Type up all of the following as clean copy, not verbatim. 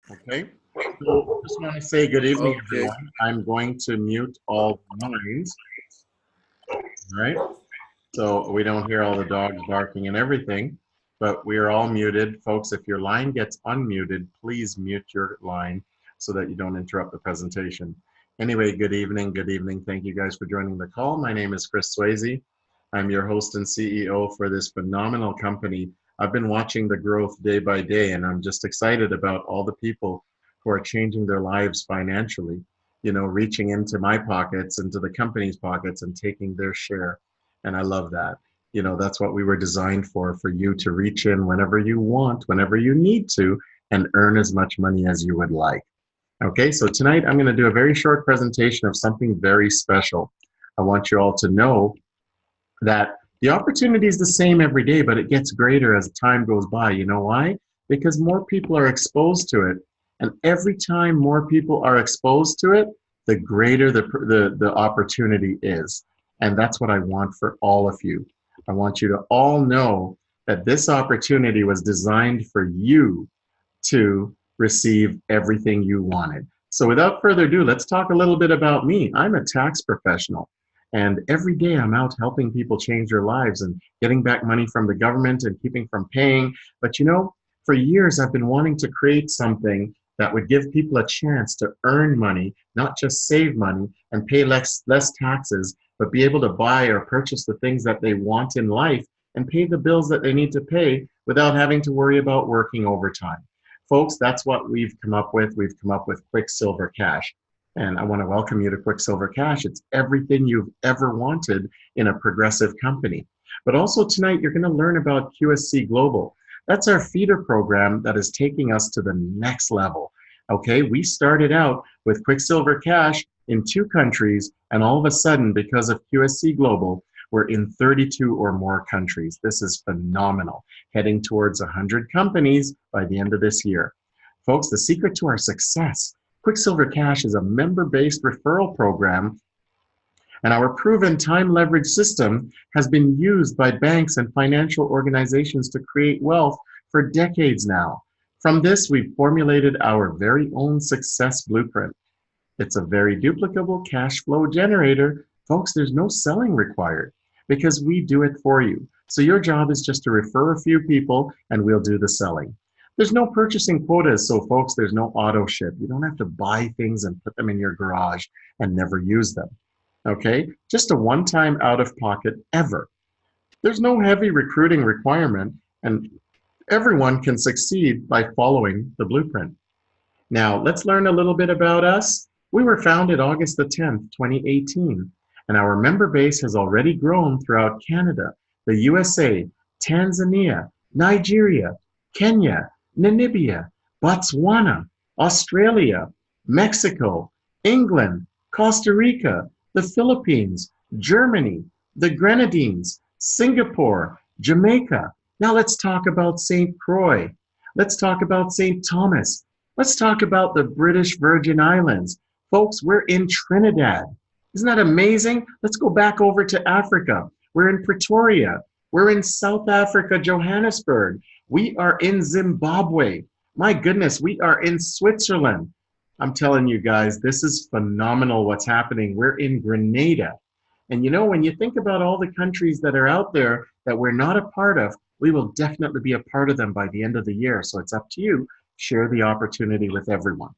Okay, so just want to say good evening, Okay. everyone. I'm going to mute all lines, all right? So we don't hear all the dogs barking and everything, but we are all muted. Folks, if your line gets unmuted, please mute your line so that you don't interrupt the presentation. Anyway, good evening, good evening. Thank you guys for joining the call. My name is Chris Swayze. I'm your host and CEO for this phenomenal company. I've been watching the growth day by day, and I'm just excited about all the people who are changing their lives financially, reaching into my pockets, into the company's pockets, and taking their share. And I love that. That's what we were designed for you to reach in whenever you want, whenever you need to, and earn as much money as you would like. Okay, so tonight I'm going to do a very short presentation of something very special. I want you all to know that the opportunity is the same every day, but it gets greater as time goes by. You know why? Because more people are exposed to it. And every time more people are exposed to it, the greater the opportunity is. And that's what I want for all of you. I want you to all know that this opportunity was designed for you to receive everything you wanted. So without further ado, let's talk a little bit about me. I'm a tax professional. And every day I'm out helping people change their lives and getting back money from the government and keeping from paying. But for years I've been wanting to create something that would give people a chance to earn money, not just save money and pay less taxes, but be able to buy or purchase the things that they want in life and pay the bills that they need to pay without having to worry about working overtime. Folks, that's what we've come up with. We've come up with Quicksilver Cash. And I want to welcome you to Quicksilver Cash. It's everything you've ever wanted in a progressive company. But also tonight, you're going to learn about QSC Global. That's our feeder program that is taking us to the next level. Okay, we started out with Quicksilver Cash in 2 countries, and all of a sudden, because of QSC Global, we're in 32 or more countries. This is phenomenal, heading towards 100 companies by the end of this year. Folks, the secret to our success, Quicksilver Cash is a member-based referral program, and our proven time leverage system has been used by banks and financial organizations to create wealth for decades now. From this, we've formulated our very own success blueprint. It's a very duplicable cash flow generator. Folks, there's no selling required because we do it for you. So your job is just to refer a few people and we'll do the selling. There's no purchasing quotas, so folks, there's no auto ship. You don't have to buy things and put them in your garage and never use them. Okay? Just a one-time out-of-pocket ever. There's no heavy recruiting requirement, and everyone can succeed by following the blueprint. Now, let's learn a little bit about us. We were founded August the 10th, 2018, and our member base has already grown throughout Canada, the USA, Tanzania, Nigeria, Kenya, Namibia, Botswana, Australia, Mexico, England, Costa Rica, the Philippines, Germany, the Grenadines, Singapore, Jamaica. Now let's talk about St. Croix. Let's talk about St. Thomas. Let's talk about the British Virgin Islands. Folks, we're in Trinidad. Isn't that amazing? Let's go back over to Africa. We're in Pretoria. We're in South Africa, Johannesburg. We are in Zimbabwe. My goodness, we are in Switzerland. I'm telling you guys, this is phenomenal what's happening. We're in Grenada. And when you think about all the countries that are out there that we're not a part of, we will definitely be a part of them by the end of the year. So it's up to you. Share the opportunity with everyone.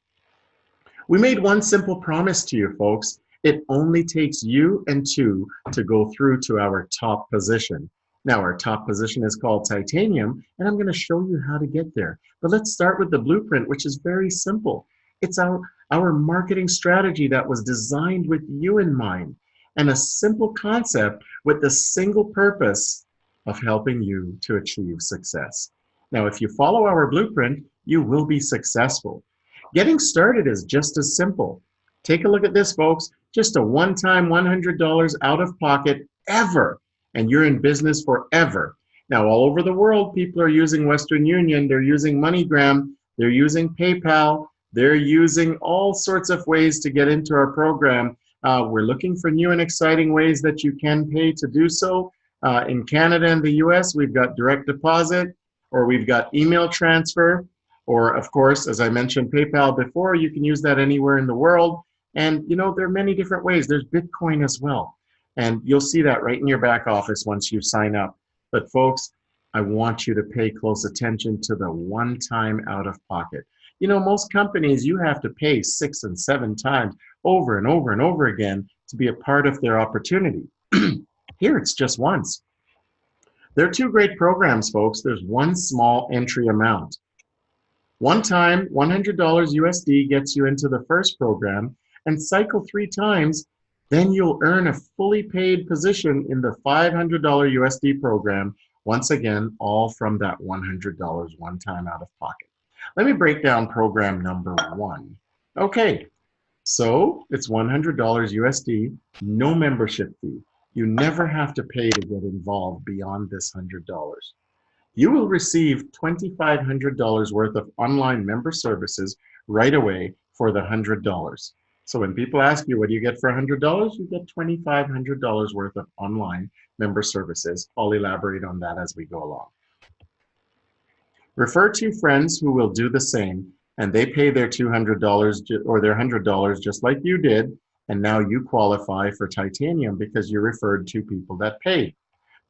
We made one simple promise to you, folks. It only takes you and 2 to go through to our top position. Now, our top position is called Titanium, and I'm going to show you how to get there. But let's start with the blueprint, which is very simple. It's our marketing strategy that was designed with you in mind, and a simple concept with the single purpose of helping you to achieve success. Now, if you follow our blueprint, you will be successful. Getting started is just as simple. Take a look at this, folks. Just a one-time $100 out of pocket ever, and you're in business forever. Now, all over the world, people are using Western Union, they're using MoneyGram, they're using PayPal, they're using all sorts of ways to get into our program. We're looking for new and exciting ways that you can pay to do so. In Canada and the US, we've got direct deposit, or we've got email transfer, Or of course, as I mentioned, PayPal before, you can use that anywhere in the world. And you know, there are many different ways. There's Bitcoin as well. And you'll see that right in your back office once you sign up. But folks, I want you to pay close attention to the one-time out of pocket. You know, most companies, you have to pay 6 and 7 times over and over and over again to be a part of their opportunity. Here, it's just once. There are two great programs, folks. There's one small entry amount. One time, $100 USD gets you into the first program, and cycle 3 times, then you'll earn a fully paid position in the $500 USD program. Once again, all from that $100 one time out of pocket. Let me break down program number 1. Okay, so it's $100 USD, no membership fee. You never have to pay to get involved beyond this $100. You will receive $2,500 worth of online member services right away for the $100. So when people ask you, what do you get for $100? You get $2,500 worth of online member services. I'll elaborate on that as we go along. Refer to friends who will do the same, and they pay their $200 or their $100 just like you did, and now you qualify for titanium because you referred to people that paid.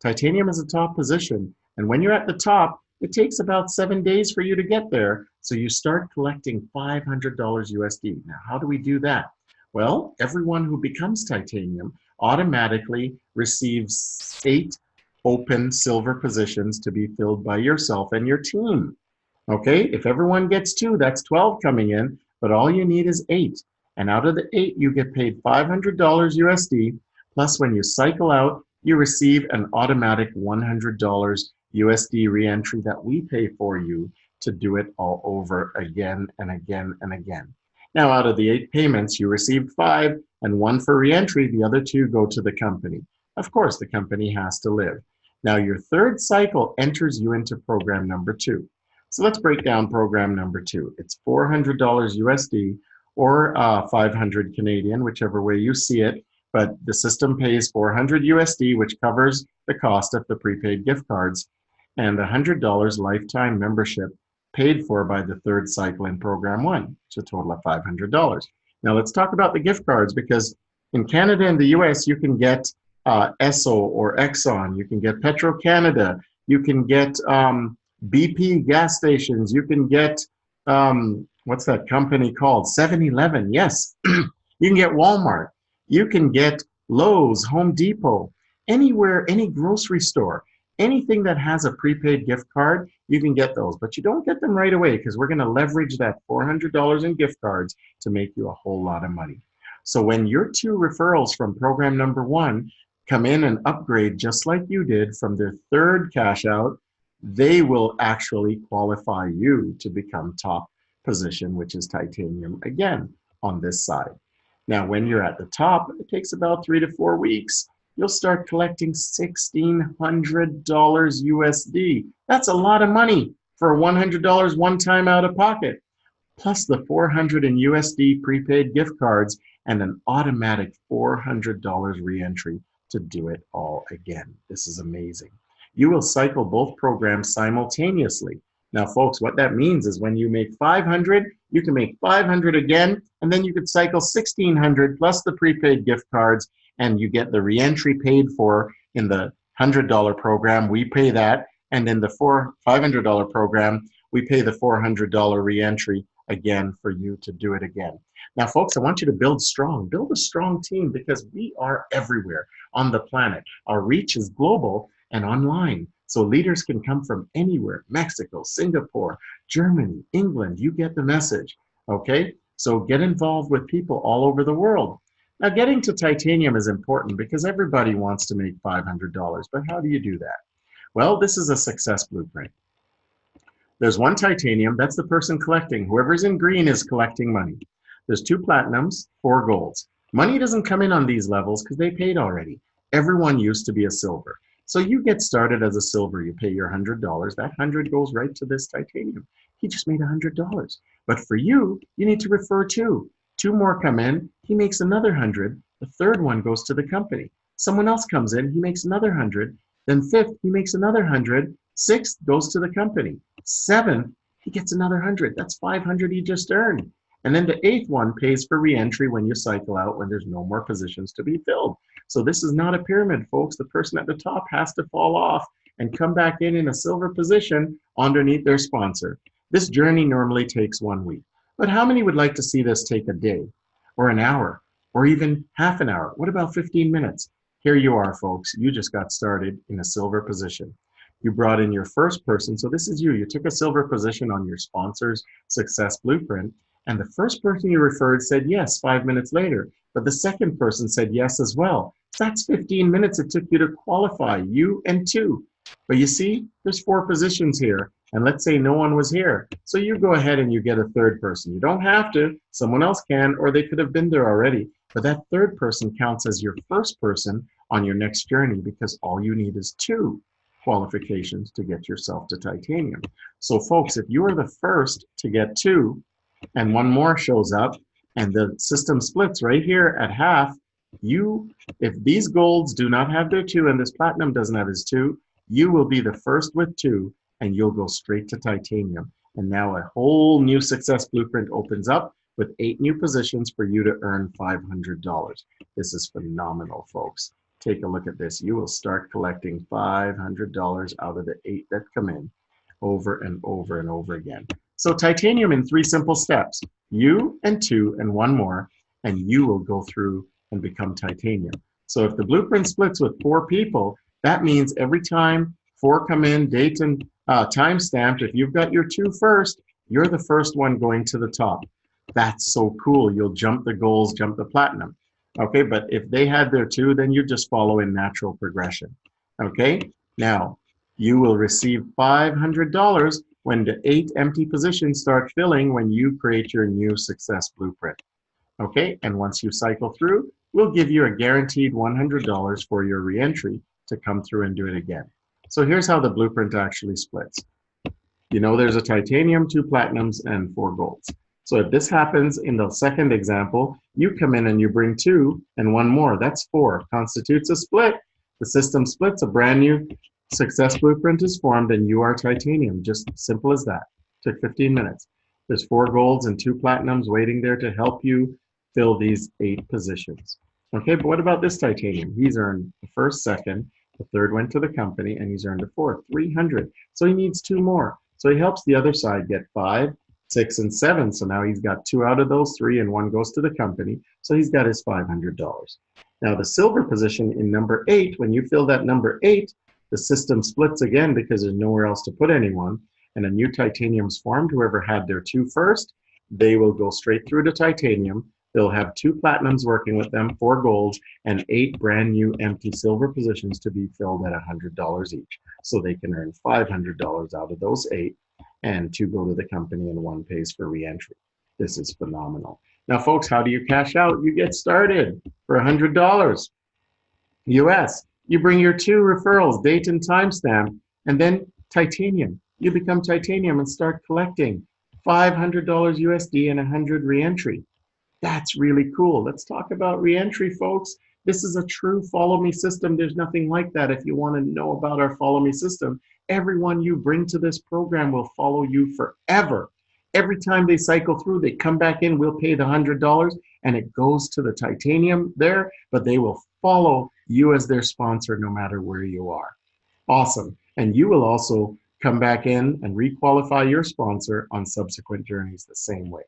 Titanium is a top position, and when you're at the top, it takes about 7 days for you to get there, so you start collecting $500 USD. Now, how do we do that? Well, everyone who becomes titanium automatically receives 8 open silver positions to be filled by yourself and your team. Okay, if everyone gets 2, that's 12 coming in, but all you need is 8. And out of the 8, you get paid $500 USD, plus when you cycle out, you receive an automatic $100 USD reentry that we pay for you to do it all over again and again and again. Now, out of the 8 payments, you received 5 and 1 for reentry. The other 2 go to the company. Of course, the company has to live. Now, your third cycle enters you into program number 2. So let's break down program number 2. It's $400 USD or 500 Canadian, whichever way you see it. But the system pays $400 USD, which covers the cost of the prepaid gift cards, and the $100 lifetime membership paid for by the third cycle in program 1, it's a total of $500. Now let's talk about the gift cards, because in Canada and the US, you can get Esso or Exxon, you can get Petro-Canada, you can get BP gas stations, you can get, what's that company called? 7-Eleven, yes. You can get Walmart, you can get Lowe's, Home Depot, anywhere, any grocery store, anything that has a prepaid gift card, you can get those. But you don't get them right away because we're going to leverage that $400 in gift cards to make you a whole lot of money. So when your 2 referrals from program number 1 come in and upgrade just like you did from their third cash out, they will actually qualify you to become top position, which is titanium again on this side. Now, when you're at the top, it takes about 3 to 4 weeks. You'll start collecting $1,600 USD. That's a lot of money for $100 one time out of pocket, plus the $400 in USD prepaid gift cards and an automatic $400 reentry to do it all again. This is amazing. You will cycle both programs simultaneously. Now, folks, what that means is when you make 500, you can make 500 again, and then you could cycle 1,600 plus the prepaid gift cards, and you get the reentry paid for in the $100 program. We pay that, and in the $500 program, we pay the $400 reentry again for you to do it again. Now, folks, I want you to build a strong team, because we are everywhere on the planet. Our reach is global and online. So leaders can come from anywhere, Mexico, Singapore, Germany, England, you get the message, okay? So get involved with people all over the world. Now, getting to titanium is important because everybody wants to make $500, but how do you do that? Well, this is a success blueprint. There's 1 titanium, that's the person collecting. Whoever's in green is collecting money. There's 2 platinums, 4 golds. Money doesn't come in on these levels because they paid already. Everyone used to be a silver. So you get started as a silver, you pay your $100, that 100 goes right to this titanium. He just made $100. But for you, you need to refer 2. 2 more come in, he makes another 100, the third one goes to the company. Someone else comes in, he makes another 100, then 5th, he makes another 100, 6th goes to the company. 7th, he gets another 100. That's 500 he just earned. And then the eighth one pays for reentry when you cycle out, when there's no more positions to be filled. So this is not a pyramid, folks. The person at the top has to fall off and come back in a silver position underneath their sponsor. This journey normally takes 1 week. But how many would like to see this take a day or an hour or even half an hour? What about 15 minutes? Here you are, folks. You just got started in a silver position. You brought in your first person. So this is you. You took a silver position on your sponsor's success blueprint. And the first person you referred said yes 5 minutes later. But the second person said yes as well. So that's 15 minutes it took you to qualify, you and two. But you see, there's 4 positions here. And let's say no one was here. So you go ahead and you get a third person. You don't have to. Someone else can, or they could have been there already. But that third person counts as your first person on your next journey, because all you need is 2 qualifications to get yourself to titanium. So folks, if you are the first to get 2 and 1 more shows up and the system splits right here at half, if these golds do not have their 2 and this platinum doesn't have his 2, you will be the first with 2 and you'll go straight to titanium. And now a whole new success blueprint opens up with 8 new positions for you to earn $500. This is phenomenal, folks. Take a look at this. You will start collecting $500 out of the 8 that come in over and over and over again. So titanium in 3 simple steps. You and 2 and 1 more, and you will go through and become titanium. So if the blueprint splits with 4 people, that means every time 4 come in, date and time stamped, if you've got your 2 first, you're the first one going to the top. That's so cool. You'll jump the goals, jump the platinum. Okay, but if they had their 2, then you just follow in natural progression. Okay, now you will receive $500 when the 8 empty positions start filling when you create your new success blueprint. Okay, and once you cycle through, we'll give you a guaranteed $100 for your reentry to come through and do it again. So here's how the blueprint actually splits. You know there's a titanium, 2 platinums, and 4 golds. So if this happens in the second example, you come in and you bring 2 and 1 more. That's 4. Constitutes a split. The system splits, a brand new success blueprint is formed, and you are titanium. Just simple as that. Took 15 minutes. There's 4 golds and 2 platinums waiting there to help you fill these 8 positions. Okay, but what about this titanium? He's earned the first, second, the third went to the company, and he's earned a 4th, 300. So he needs 2 more. So he helps the other side get 5, 6, and 7. So now he's got 2 out of those 3, and 1 goes to the company. So he's got his $500. Now the silver position in number 8, when you fill that number 8, the system splits again because there's nowhere else to put anyone, and a new titanium's formed. Whoever had their 2 first, they will go straight through to titanium. They'll have 2 platinums working with them, 4 golds, and 8 brand new empty silver positions to be filled at $100 each. So they can earn $500 out of those 8, and 2 go to the company and 1 pays for reentry. This is phenomenal. Now, folks, how do you cash out? You get started for $100 US. You bring your 2 referrals, date and timestamp, and then titanium. You become titanium and start collecting $500 USD and 100 reentry. That's really cool. Let's talk about reentry, folks. This is a true follow me system. There's nothing like that. If you want to know about our follow me system, everyone you bring to this program will follow you forever. Every time they cycle through, they come back in, we'll pay the $100 and it goes to the titanium there, but they will follow you as their sponsor no matter where you are. Awesome. And you will also come back in and requalify your sponsor on subsequent journeys the same way.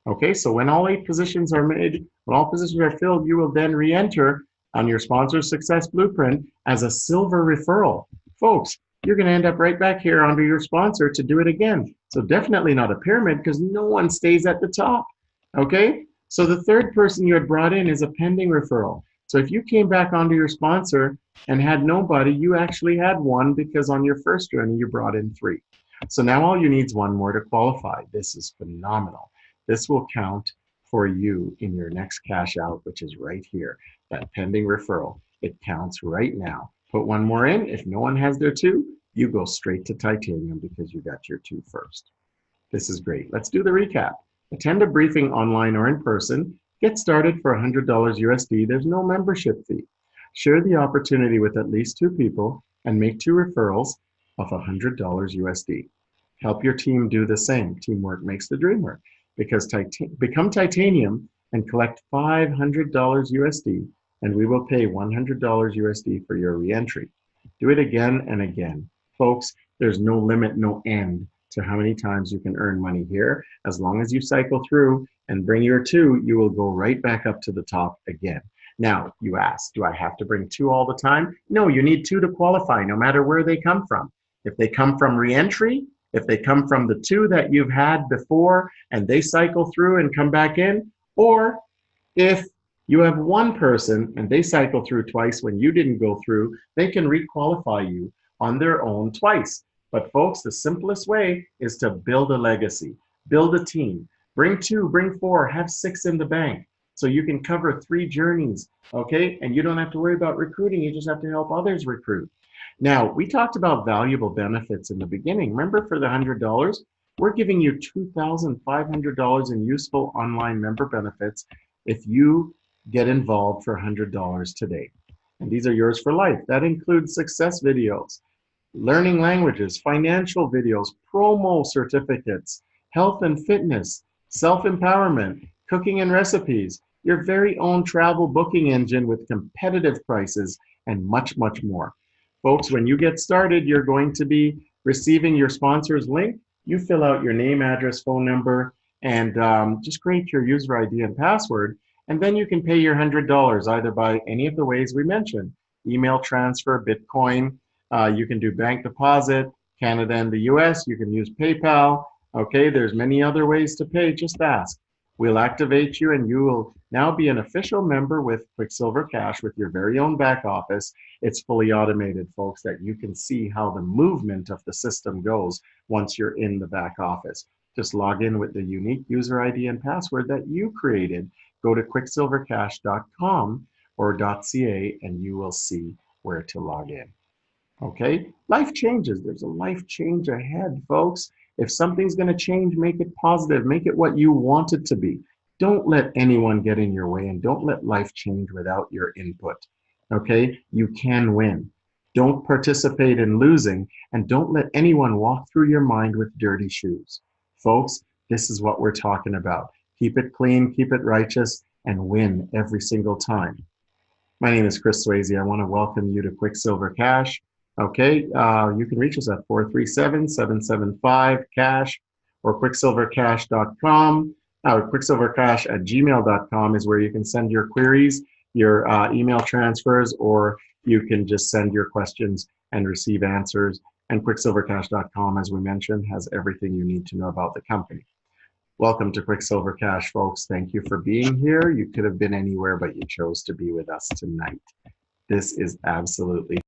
Okay, so when all 8 positions are made, when all positions are filled, you will then re-enter on your sponsor's success blueprint as a silver referral. Folks, you're going to end up right back here under your sponsor to do it again. So definitely not a pyramid because no one stays at the top. Okay, so the third person you had brought in is a pending referral. So if you came back onto your sponsor and had nobody, you actually had 1 because on your first journey you brought in 3. So now all you need is 1 more to qualify. This is phenomenal. This will count for you in your next cash out, which is right here, that pending referral. It counts right now. Put 1 more in. If no one has their 2, you go straight to titanium because you got your 2 first. This is great. Let's do the recap. Attend a briefing online or in person. Get started for $100 USD. There's no membership fee. Share the opportunity with at least 2 people and make 2 referrals of $100 USD. Help your team do the same. Teamwork makes the dream work. Because become titanium and collect $500 USD, and we will pay $100 USD for your reentry. Do it again and again. Folks, there's no limit, no end to how many times you can earn money here. As long as you cycle through and bring your two, you will go right back up to the top again. Now, you ask, do I have to bring two all the time? No, you need two to qualify, no matter where they come from. If they come from reentry, if they come from the two that you've had before and they cycle through and come back in, or if you have one person and they cycle through twice when you didn't go through, they can requalify you on their own twice. But folks, the simplest way is to build a legacy, build a team, bring two, bring four, have six in the bank. So you can cover 3 journeys, okay? And you don't have to worry about recruiting, you just have to help others recruit. Now, we talked about valuable benefits in the beginning. Remember, for the $100, we're giving you $2,500 in useful online member benefits if you get involved for $100 today. And these are yours for life. That includes success videos, learning languages, financial videos, promo certificates, health and fitness, self-empowerment, cooking and recipes, your very own travel booking engine with competitive prices, and much, much more. Folks, when you get started, you're going to be receiving your sponsor's link. You fill out your name, address, phone number, and just create your user ID and password. And then you can pay your $100 either by any of the ways we mentioned: email transfer, Bitcoin, you can do bank deposit, Canada and the US, you can use PayPal. Okay, there's many other ways to pay, just ask. We'll activate you and you will now be an official member with Quicksilver Cash with your very own back office. It's fully automated, folks, that you can see how the movement of the system goes once you're in the back office. Just log in with the unique user ID and password that you created. Go to quicksilvercash.com or .ca and you will see where to log in. Okay, life changes. There's a life change ahead, folks. If something's going to change, make it positive. Make it what you want it to be. Don't let anyone get in your way, and don't let life change without your input. Okay, you can win. Don't participate in losing, and don't let anyone walk through your mind with dirty shoes. Folks, this is what we're talking about. Keep it clean, keep it righteous, and win every single time. My name is Chris Swayze. I want to welcome you to Quicksilver Cash. Okay, you can reach us at 437-775-CASH or quicksilvercash.com. Quicksilvercash@gmail.com is where you can send your queries, your email transfers, or you can just send your questions and receive answers. And quicksilvercash.com, as we mentioned, has everything you need to know about the company. Welcome to Quicksilver Cash, folks. Thank you for being here. You could have been anywhere, but you chose to be with us tonight. This is absolutely